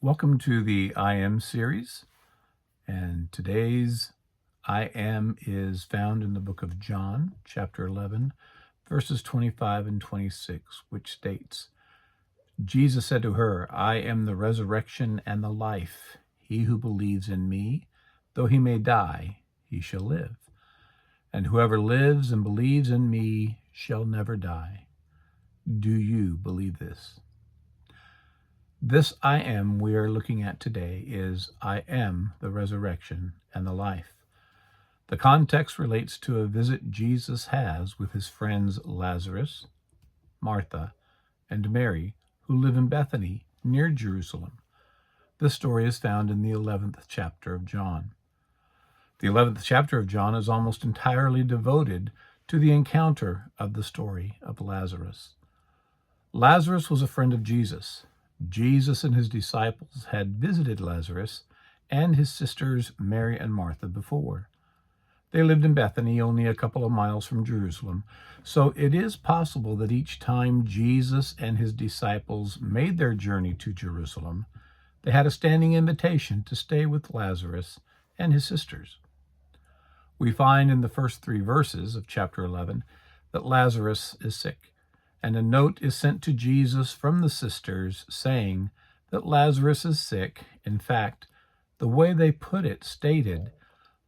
Welcome to the I Am series, and today's I Am is found in the book of John, chapter 11, verses 25 and 26, which states, Jesus said to her, I am the resurrection and the life. He who believes in me, though he may die, he shall live. And whoever lives and believes in me shall never die. Do you believe this? This I am we are looking at today is I am the resurrection and the life. The context relates to a visit Jesus has with his friends Lazarus, Martha, and Mary, who live in Bethany near Jerusalem. This story is found in the 11th chapter of John. The 11th chapter of John is almost entirely devoted to the encounter of the story of Lazarus. Lazarus was a friend of Jesus. Jesus and his disciples had visited Lazarus and his sisters Mary and Martha before. They lived in Bethany, only a couple of miles from Jerusalem, so it is possible that each time Jesus and his disciples made their journey to Jerusalem, they had a standing invitation to stay with Lazarus and his sisters. We find in the first 3 verses of chapter 11 that Lazarus is sick. And a note is sent to Jesus from the sisters saying that Lazarus is sick. In fact, the way they put it stated,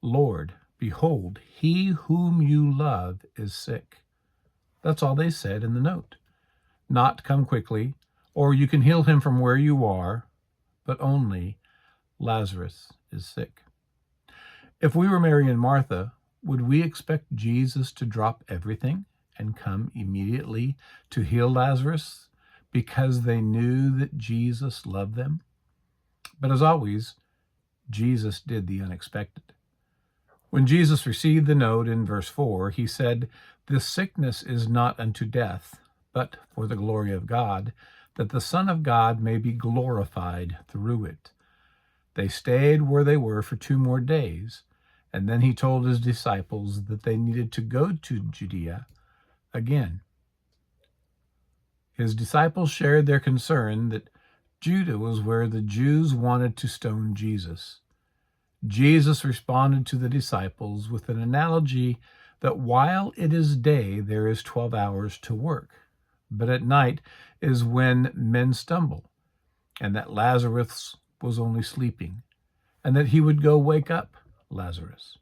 Lord, behold, he whom you love is sick. That's all they said in the note. Not come quickly, or you can heal him from where you are, but only Lazarus is sick. If we were Mary and Martha, would we expect Jesus to drop everything and come immediately to heal Lazarus because they knew that Jesus loved them? But as always, Jesus did the unexpected. When Jesus received the note in verse 4, he said, This sickness is not unto death, but for the glory of God, that the Son of God may be glorified through it. They stayed where they were for 2 more days, and then he told his disciples that they needed to go to Judea again. His disciples shared their concern that Judah was where the Jews wanted to stone Jesus. Jesus responded to the disciples with an analogy that while it is day, there is 12 hours to work, but at night is when men stumble, and that Lazarus was only sleeping, and that he would go wake up Lazarus.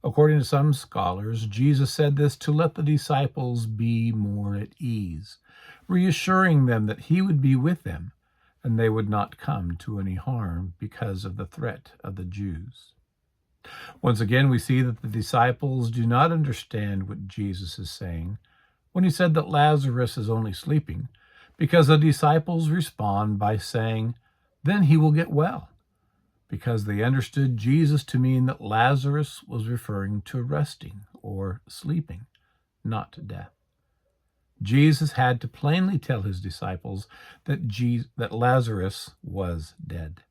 According to some scholars, Jesus said this to let the disciples be more at ease, reassuring them that he would be with them and they would not come to any harm because of the threat of the Jews. Once again, we see that the disciples do not understand what Jesus is saying when he said that Lazarus is only sleeping, because the disciples respond by saying, then he will get well, because they understood Jesus to mean that Lazarus was referring to resting or sleeping, not death. Jesus had to plainly tell his disciples that Lazarus was dead.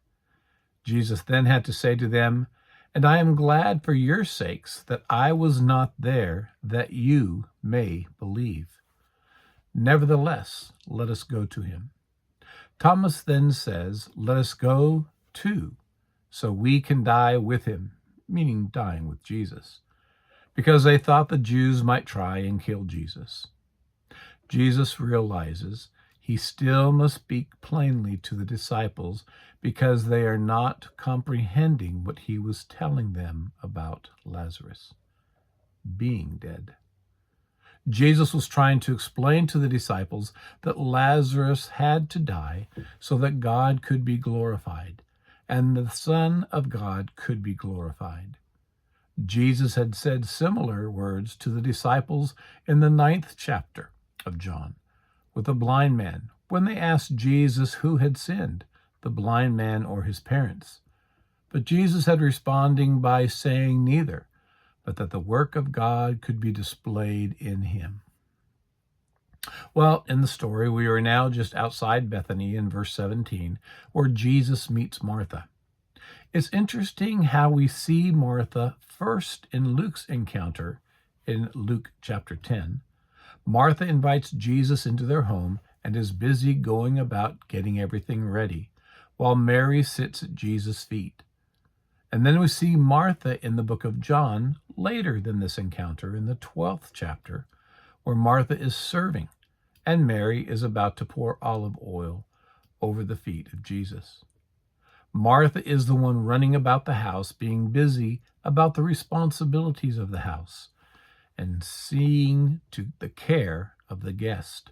Jesus then had to say to them, and I am glad for your sakes that I was not there, that you may believe. Nevertheless, let us go to him. Thomas then says, let us go too, so we can die with him, meaning dying with Jesus, because they thought the Jews might try and kill Jesus. Jesus realizes he still must speak plainly to the disciples because they are not comprehending what he was telling them about Lazarus being dead. Jesus was trying to explain to the disciples that Lazarus had to die so that God could be glorified and the Son of God could be glorified. Jesus had said similar words to the disciples in the 9th chapter of John with the blind man when they asked Jesus who had sinned, the blind man or his parents. But Jesus had responding by saying neither, but that the work of God could be displayed in him. Well, in the story, we are now just outside Bethany in verse 17, where Jesus meets Martha. It's interesting how we see Martha first in Luke's encounter in Luke chapter 10. Martha invites Jesus into their home and is busy going about getting everything ready, while Mary sits at Jesus' feet. And then we see Martha in the book of John later than this encounter in the 12th chapter, where Martha is serving and Mary is about to pour olive oil over the feet of Jesus. Martha is the one running about the house, being busy about the responsibilities of the house and seeing to the care of the guest.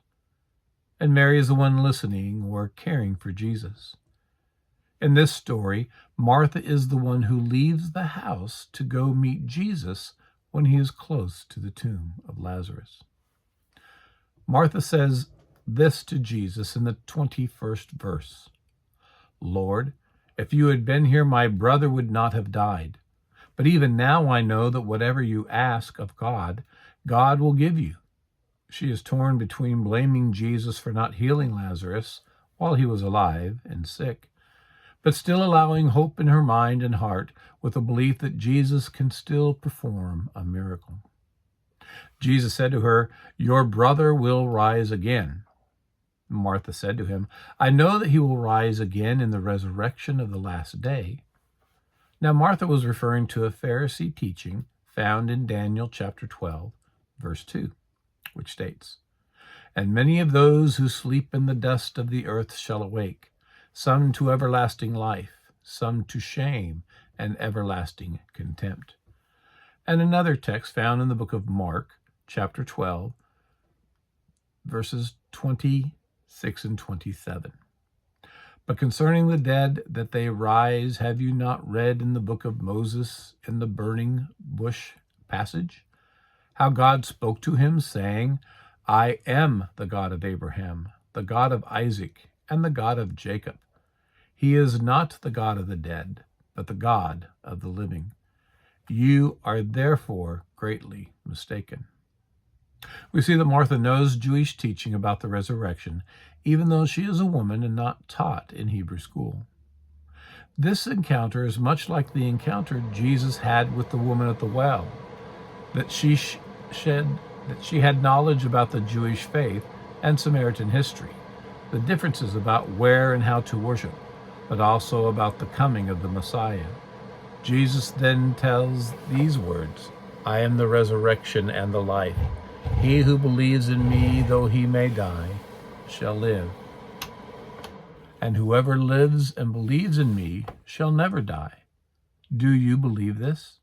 And Mary is the one listening or caring for Jesus. In this story, Martha is the one who leaves the house to go meet Jesus when he is close to the tomb of Lazarus. Martha says this to Jesus in the 21st verse: "Lord, if you had been here, my brother would not have died. But even now I know that whatever you ask of God, God will give you." She is torn between blaming Jesus for not healing Lazarus while he was alive and sick, but still allowing hope in her mind and heart with a belief that Jesus can still perform a miracle. Jesus said to her, "Your brother will rise again." Martha said to him, "I know that he will rise again in the resurrection of the last day." Now Martha was referring to a Pharisee teaching found in Daniel chapter 12, verse 2, which states, "And many of those who sleep in the dust of the earth shall awake, some to everlasting life, some to shame and everlasting contempt." And another text found in the book of Mark, chapter 12, verses 26 and 27. "But concerning the dead, that they rise, have you not read in the book of Moses in the burning bush passage, how God spoke to him, saying, 'I am the God of Abraham, the God of Isaac, and the God of Jacob.' He is not the God of the dead, but the God of the living. You are therefore greatly mistaken." We see that Martha knows Jewish teaching about the resurrection, even though she is a woman and not taught in Hebrew school. This encounter is much like the encounter Jesus had with the woman at the well, that she had knowledge about the Jewish faith and Samaritan history, the differences about where and how to worship, but also about the coming of the Messiah. Jesus then tells these words, "I am the resurrection and the life. He who believes in me, though he may die, shall live. And whoever lives and believes in me shall never die." Do you believe this?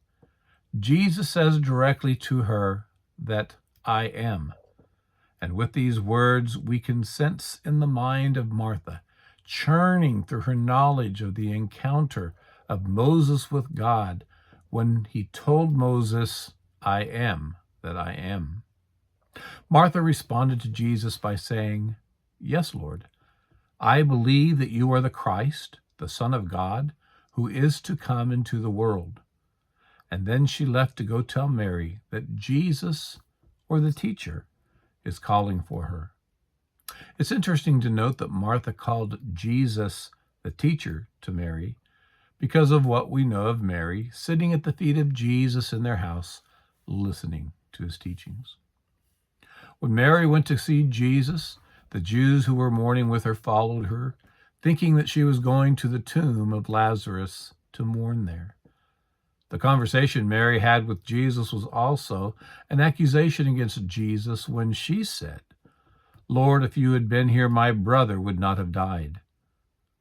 Jesus says directly to her that "I am." And with these words, we can sense in the mind of Martha, churning through her knowledge of the encounter of Moses with God when he told Moses, "I am that I am." Martha responded to Jesus by saying, "Yes, Lord, I believe that you are the Christ, the Son of God, who is to come into the world." And then she left to go tell Mary that Jesus, or the teacher, is calling for her. It's interesting to note that Martha called Jesus the teacher to Mary because of what we know of Mary sitting at the feet of Jesus in their house, listening to his teachings. When Mary went to see Jesus, the Jews who were mourning with her followed her, thinking that she was going to the tomb of Lazarus to mourn there. The conversation Mary had with Jesus was also an accusation against Jesus when she said, "Lord, if you had been here, my brother would not have died."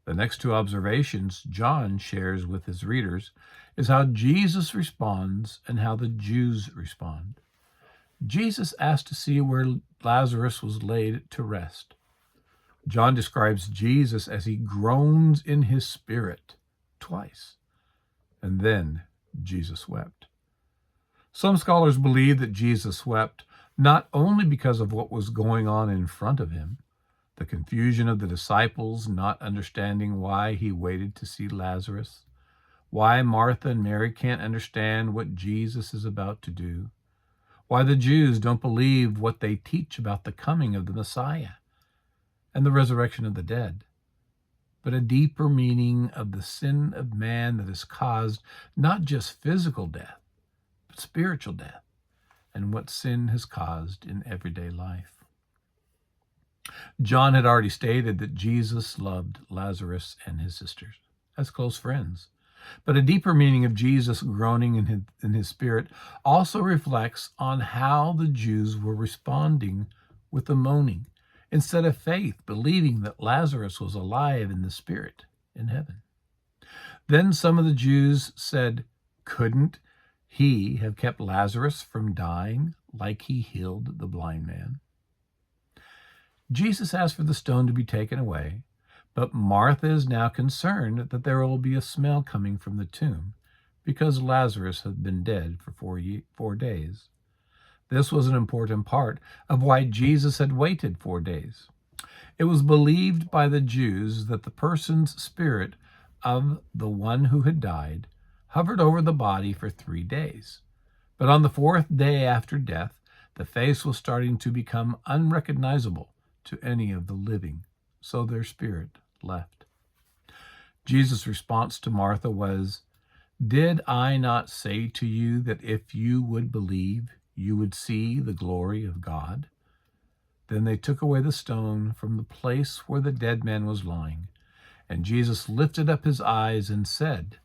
The next two observations John shares with his readers is how Jesus responds and how the Jews respond. Jesus asked to see where Lazarus was laid to rest. John describes Jesus as he groans in his spirit twice, and then Jesus wept. Some scholars believe that Jesus wept not only because of what was going on in front of him, the confusion of the disciples not understanding why he waited to see Lazarus, why Martha and Mary can't understand what Jesus is about to do, why the Jews don't believe what they teach about the coming of the Messiah and the resurrection of the dead, but a deeper meaning of the sin of man that has caused not just physical death, but spiritual death, and what sin has caused in everyday life. John had already stated that Jesus loved Lazarus and his sisters as close friends. But a deeper meaning of Jesus groaning in his spirit also reflects on how the Jews were responding with the moaning, instead of faith, believing that Lazarus was alive in the spirit in heaven. Then some of the Jews said, "Couldn't he have kept Lazarus from dying like he healed the blind man?" Jesus asked for the stone to be taken away, but Martha is now concerned that there will be a smell coming from the tomb because Lazarus had been dead for 4 days. This was an important part of why Jesus had waited 4 days. It was believed by the Jews that the person's spirit of the one who had died hovered over the body for 3 days. But on the 4th day after death, the face was starting to become unrecognizable to any of the living, so their spirit left. Jesus' response to Martha was, "Did I not say to you that if you would believe, you would see the glory of God?" Then they took away the stone from the place where the dead man was lying, and Jesus lifted up his eyes and said,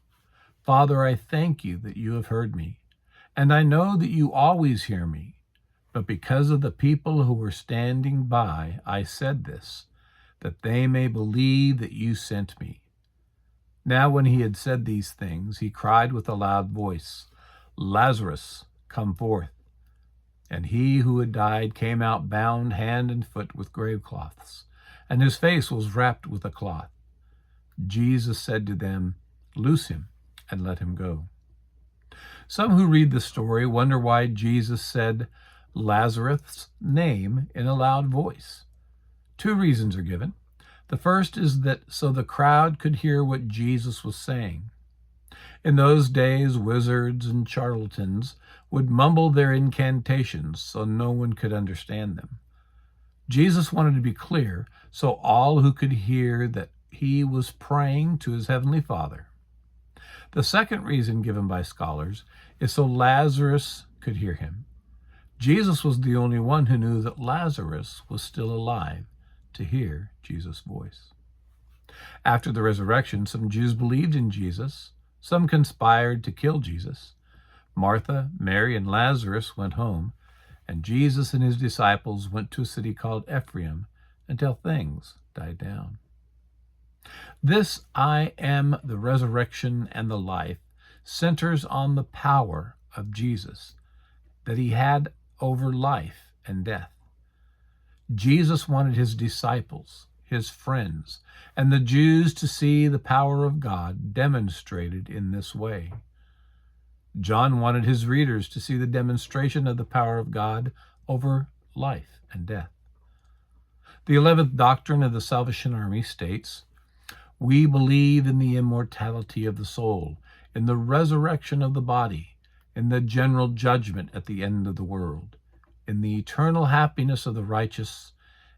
"Father, I thank you that you have heard me, and I know that you always hear me. But because of the people who were standing by, I said this, that they may believe that you sent me." Now when he had said these things, he cried with a loud voice, "Lazarus, come forth." And he who had died came out bound hand and foot with grave cloths, and his face was wrapped with a cloth. Jesus said to them, "Loose him and let him go." Some who read the story wonder why Jesus said Lazarus' name in a loud voice. 2 reasons are given. The first is that so the crowd could hear what Jesus was saying. In those days, wizards and charlatans would mumble their incantations so no one could understand them. Jesus wanted to be clear so all who could hear that he was praying to his heavenly Father. The second reason given by scholars is so Lazarus could hear him. Jesus was the only one who knew that Lazarus was still alive to hear Jesus' voice. After the resurrection, some Jews believed in Jesus. Some conspired to kill Jesus. Martha, Mary, and Lazarus went home, and Jesus and his disciples went to a city called Ephraim until things died down. This "I am the resurrection and the life" centers on the power of Jesus that he had over life and death. Jesus wanted his disciples, his friends, and the Jews to see the power of God demonstrated in this way. John wanted his readers to see the demonstration of the power of God over life and death. The 11th doctrine of the Salvation Army states, "We believe in the immortality of the soul, in the resurrection of the body, in the general judgment at the end of the world, in the eternal happiness of the righteous,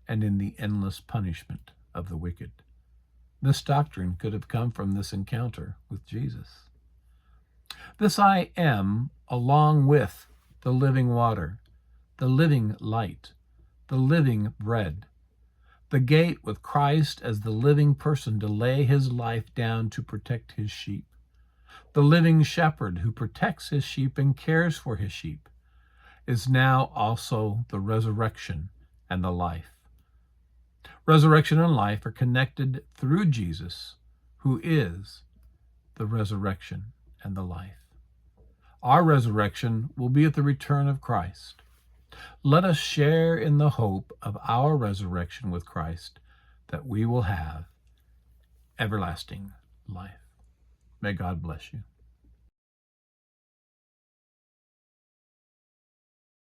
and in the endless punishment of the wicked." This doctrine could have come from this encounter with Jesus. This "I am," along with the living water, the living light, the living bread, the gate with Christ as the living person to lay his life down to protect his sheep, the living shepherd who protects his sheep and cares for his sheep, is now also the resurrection and the life. Resurrection and life are connected through Jesus, who is the resurrection and the life. Our resurrection will be at the return of Christ. Let us share in the hope of our resurrection with Christ, that we will have everlasting life. May God bless you.